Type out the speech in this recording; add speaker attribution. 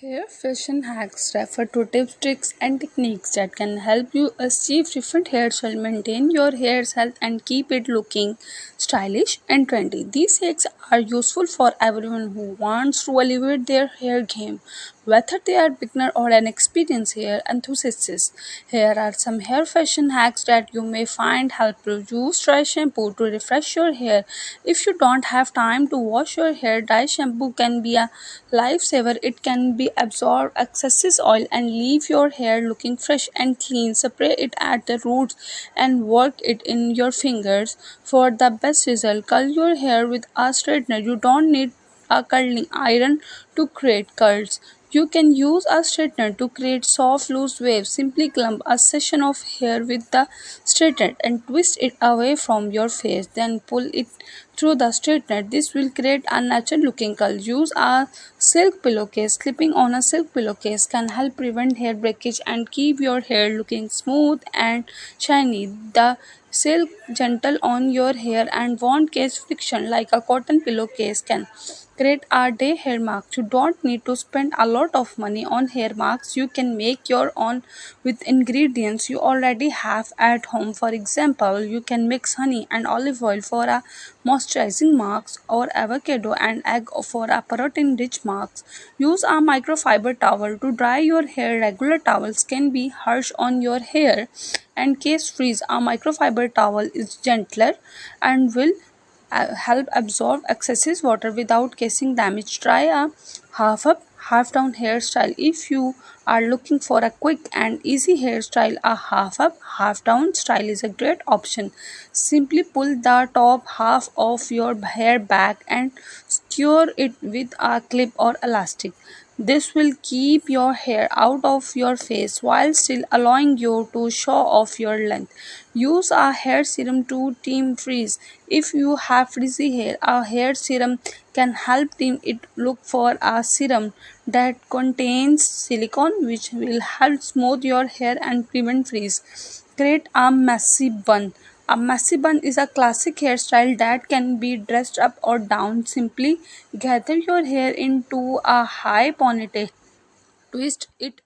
Speaker 1: Hair fashion hacks refer to tips, tricks, and techniques that can help you achieve different hairstyles, maintain your hair's health, and keep it looking stylish and trendy. These hacks are useful for everyone who wants to elevate their hair game, whether they are beginner or an experienced hair enthusiast. Here are some hair fashion hacks that you may find helpful. Use dry shampoo to refresh your hair. If you don't have time to wash your hair, dry shampoo can be a lifesaver. It can be absorb excess oil and leave your hair looking fresh and clean. Spray it at the roots and work it in your fingers for the best result. Curl your hair with a straightener. You don't need a curling iron to create curls. You can use a straightener to create soft loose waves. Simply clump a section of hair with the straightener and twist it away from your face. Then pull it through the straightener. This will create a natural looking curl. Use a silk pillowcase. Clipping on a silk pillowcase can help prevent hair breakage and keep your hair looking smooth and shiny. The silk gentle on your hair and won't cause friction like a cotton pillowcase can. Create a day hair mask. You don't need to spend a lot of money on hair masks. You can make your own with ingredients you already have at home. For example, you can mix honey and olive oil for a moisturizing mask or avocado and egg for a protein rich mask. Use a microfiber towel to dry your hair. Regular towels can be harsh on your hair and case freeze. A microfiber towel is gentler and will help absorb excessive water without causing damage. Try a half up, half down hairstyle. If you are looking for a quick and easy hairstyle, a half up, half down style is a great option. Simply pull the top half of your hair back and secure it with a clip or elastic. This will keep your hair out of your face while still allowing you to show off your length. Use a hair serum to tame frizz. If you have frizzy hair, a hair serum can help tame it. Look for a serum that contains silicone, which will help smooth your hair and prevent frizz. Create a messy bun. A messy bun is a classic hairstyle that can be dressed up or down. Simply gather your hair into a high ponytail. Twist it